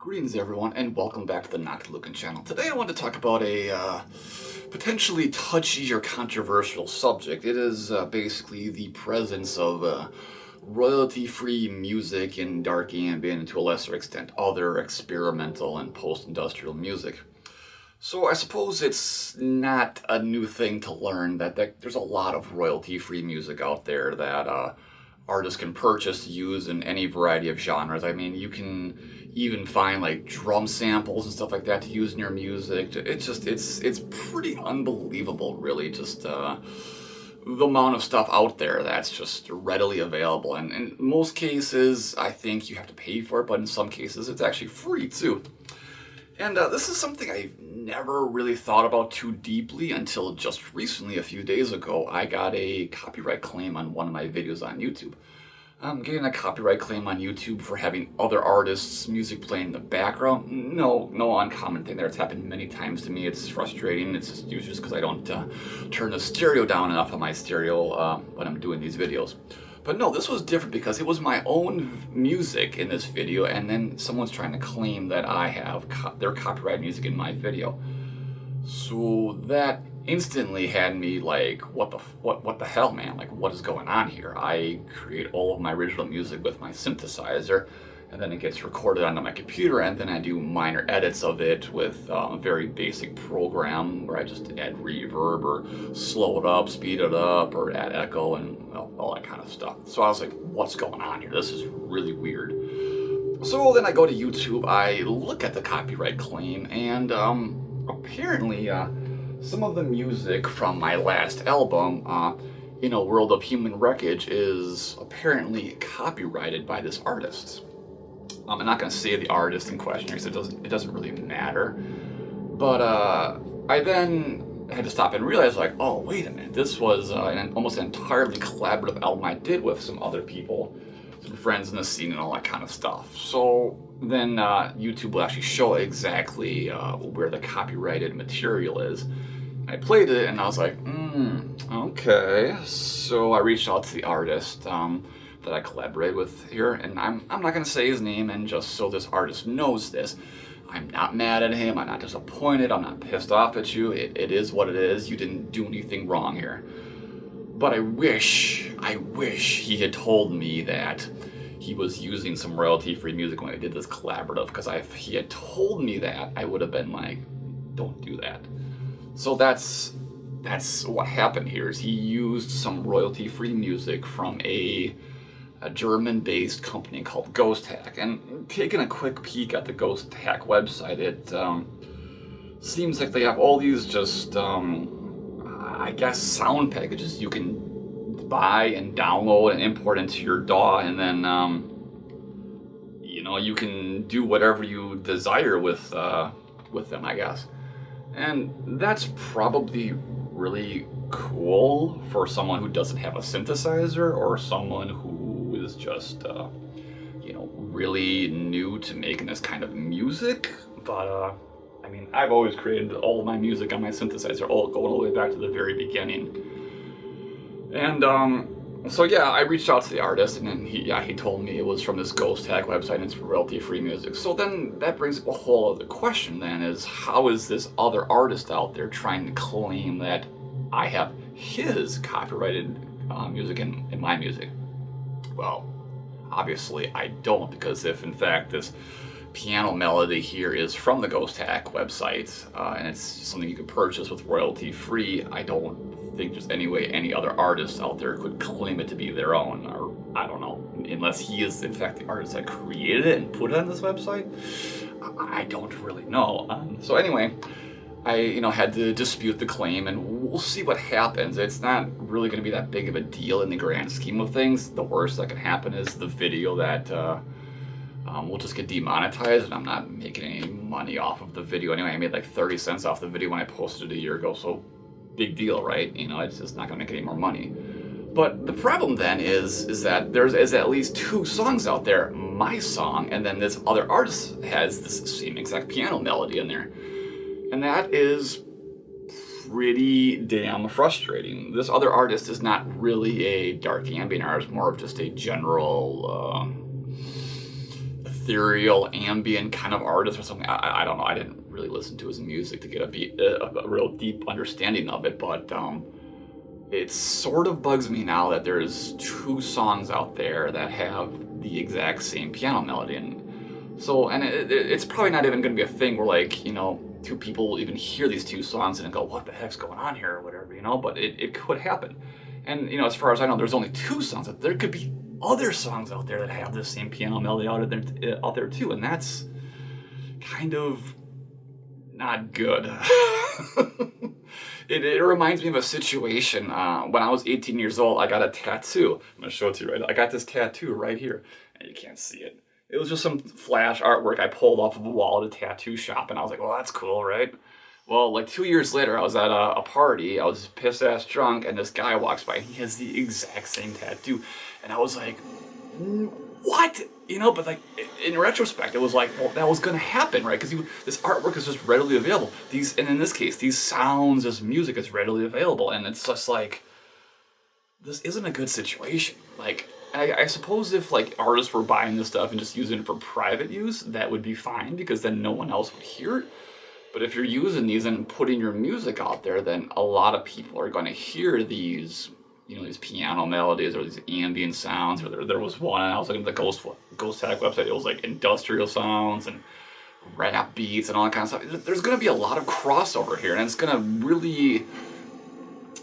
Greetings everyone, and welcome back to the Noctilucant channel. Today I want to talk about a potentially touchy or controversial subject. It is basically the presence of royalty-free music in dark ambient, and to a lesser extent other experimental and post-industrial music. So I suppose it's not a new thing to learn that there's a lot of royalty-free music out there that artists can purchase to use in any variety of genres. I mean, you can even find like drum samples and stuff like that to use in your music. It's pretty unbelievable, really, just the amount of stuff out there that's just readily available. And in most cases, I think you have to pay for it, but in some cases, it's actually free too. And this is something I've never really thought about too deeply until just recently, a few days ago. I got a copyright claim on one of my videos on YouTube. I'm getting a copyright claim on YouTube for having other artists' music playing in the background. No uncommon thing there. It's happened many times to me. It's frustrating. It's just usually because I don't turn the stereo down enough on my stereo when I'm doing these videos. But no, this was different because it was my own music in this video, and then someone's trying to claim that I have their copyright music in my video. So that instantly had me like, what the hell, man? Like, what is going on here? I create all of my original music with my synthesizer, and then it gets recorded onto my computer, and then I do minor edits of it with a very basic program where I just add reverb or slow it up, speed it up, or add echo and all that kind of stuff. So I was like, what's going on here? This is really weird. So then I go to YouTube, I look at the copyright claim, and apparently some of the music from my last album, In a World of Human Wreckage, is apparently copyrighted by this artist. I'm not going to say the artist in question because it doesn't really matter. But I then had to stop and realize, like, oh, wait a minute, this was almost an entirely collaborative album I did with some other people, some friends in the scene and all that kind of stuff. So then YouTube will actually show exactly where the copyrighted material is. I played it and I was like, okay. So I reached out to the artist that I collaborate with here, and I'm not going to say his name, and just so this artist knows this, I'm not mad at him, I'm not disappointed, I'm not pissed off at you, it is what it is, you didn't do anything wrong here. But I wish he had told me that he was using some royalty-free music when I did this collaborative, because if he had told me that, I would have been like, don't do that. So that's what happened here, is he used some royalty-free music from a German-based company called Ghost Hack. And taking a quick peek at the Ghost Hack website, it seems like they have all these just, I guess, sound packages you can buy and download and import into your DAW, and then, you can do whatever you desire with them, I guess. And that's probably really cool for someone who doesn't have a synthesizer, or someone who is just, really new to making this kind of music. But, I mean, I've always created all of my music on my synthesizer, going all the way back to the very beginning. And, so yeah, I reached out to the artist, and then he told me it was from this Ghost Hack website and it's royalty-free music. So then that brings up a whole other question then, is how is this other artist out there trying to claim that I have his copyrighted music in my music? Well, obviously I don't, because if in fact this piano melody here is from the Ghost Hack website, and it's something you can purchase with royalty-free, I don't think there's any way any other artist out there could claim it to be their own, or I don't know, unless he is in fact the artist that created it and put it on this website. I don't really know. So anyway, I had to dispute the claim, and we'll see what happens. It's not really going to be that big of a deal in the grand scheme of things. The worst that can happen is the video that will just get demonetized, and I'm not making any money off of the video anyway. I made like 30 cents off the video when I posted it a year ago, so big deal, right? It's just not going to make any more money. But the problem then is that there's at least two songs out there, my song, and then this other artist has this same exact piano melody in there. And that is pretty damn frustrating. This other artist is not really a dark ambient artist, more of just a general ethereal ambient kind of artist or something. I don't know. I didn't really listen to his music to get a real deep understanding of it, but it sort of bugs me now that there's 2 songs out there that have the exact same piano melody, and so, and it's probably not even going to be a thing where, like, you know, 2 people will even hear these 2 songs and go, what the heck's going on here, or whatever, you know, but it could happen. And, you know, as far as I know, there's only 2 songs. There could be other songs out there that have the same piano melody out there too, and that's kind of not good. It reminds me of a situation. When I was 18 years old, I got a tattoo. I'm going to show it to you right now. I got this tattoo right here, and you can't see it. It was just some flash artwork I pulled off of a wall at a tattoo shop, and I was like, well, that's cool, right? Well, like 2 years later, I was at a party. I was piss-ass drunk, and this guy walks by, and he has the exact same tattoo. And I was like, what? You know, but like, in retrospect, it was like, well, that was going to happen, right? Because this artwork is just readily available. And in this case, these sounds, this music is readily available. And it's just like, this isn't a good situation. Like, I suppose if like artists were buying this stuff and just using it for private use, that would be fine, because then no one else would hear it. But if you're using these and putting your music out there, then a lot of people are going to hear these, you know, these piano melodies or these ambient sounds. Or there was one, and I was looking at the Ghost Tag website. It was like industrial sounds and rap beats and all that kind of stuff. There's going to be a lot of crossover here, and it's going to really,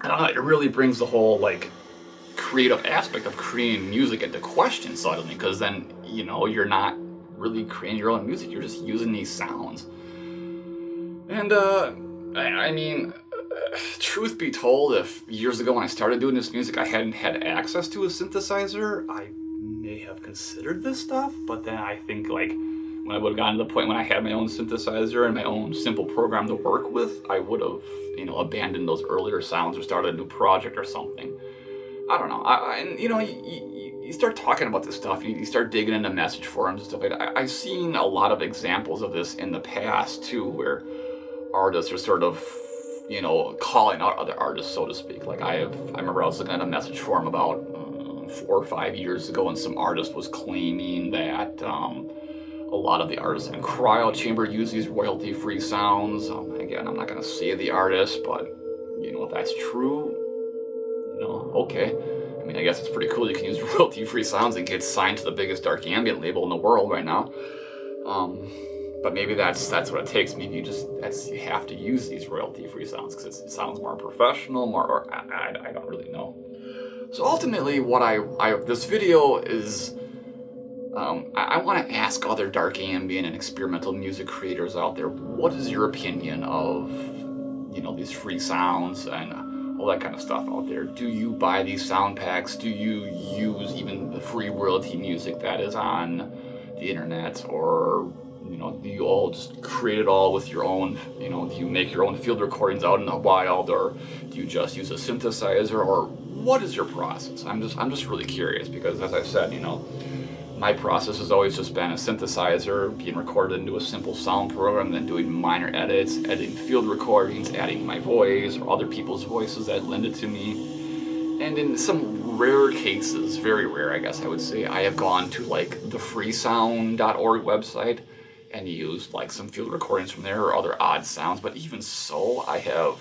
I don't know, it really brings the whole like creative aspect of creating music into question suddenly, because then, you know, you're not really creating your own music, you're just using these sounds. And I mean, truth be told, if years ago when I started doing this music I hadn't had access to a synthesizer, I may have considered this stuff. But then I think, like, when I would have gotten to the point when I had my own synthesizer and my own simple program to work with, I would have, you know, abandoned those earlier sounds or started a new project or something. I don't know. And you know, you start talking about this stuff, you start digging into message forums and stuff like that. I've seen a lot of examples of this in the past too, where artists are sort of, you know, calling out other artists, so to speak. Like I remember I was looking at a message forum about 4 or 5 years ago, and some artist was claiming that a lot of the artists in Cryo Chamber use these royalty-free sounds. Again, I'm not going to say the artist, but you know, if that's true, you know, okay. I mean, I guess it's pretty cool you can use royalty-free sounds and get signed to the biggest Dark Ambient label in the world right now. But maybe that's what it takes. Maybe you have to use these royalty-free sounds because it sounds more professional, or I don't really know. So ultimately, what this video is, I want to ask other Dark Ambient and experimental music creators out there, what is your opinion of, you know, these free sounds and all that kind of stuff out there? Do you buy these sound packs? Do you use even the free royalty music that is on the internet? Or, you know, do you all just create it all with your own, you know, do you make your own field recordings out in the wild, or do you just use a synthesizer, or what is your process? I'm just really curious, because as I said, you know, my process has always just been a synthesizer being recorded into a simple sound program, then doing minor edits, editing field recordings, adding my voice or other people's voices that lend it to me. And in some rare cases, very rare I guess I would say, I have gone to like the freesound.org website and used like some field recordings from there or other odd sounds. But even so, I have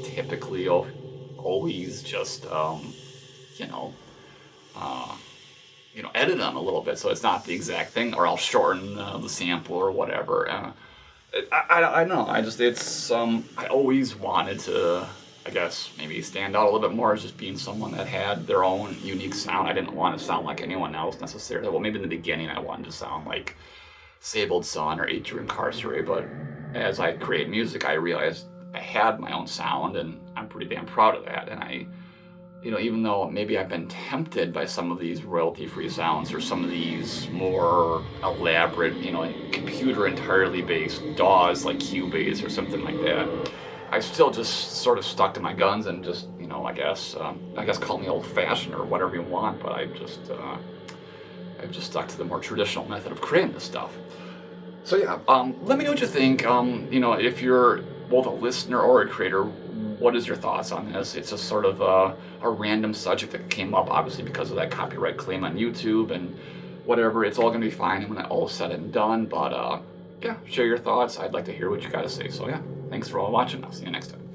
typically always just, edit them a little bit so it's not the exact thing, or I'll shorten the sample or whatever. I don't know. I always wanted to, I guess, maybe stand out a little bit more as just being someone that had their own unique sound. I didn't want to sound like anyone else necessarily. Well, maybe in the beginning I wanted to sound like Sabled Sun or Adrian Carceray, but as I create music, I realized I had my own sound, and I'm pretty damn proud of that. And even though maybe I've been tempted by some of these royalty-free sounds or some of these more elaborate, computer entirely based DAWs like Cubase or something like that, I still just sort of stuck to my guns and just, I guess call me old-fashioned or whatever you want, but I've just stuck to the more traditional method of creating this stuff. So yeah, let me know what you think. If you're both a listener or a creator, what is your thoughts on this? It's just sort of a random subject that came up, obviously, because of that copyright claim on YouTube, and whatever, it's all going to be fine when it all said and done. But yeah, share your thoughts. I'd like to hear what you got to say. So yeah, thanks for all watching. I'll see you next time.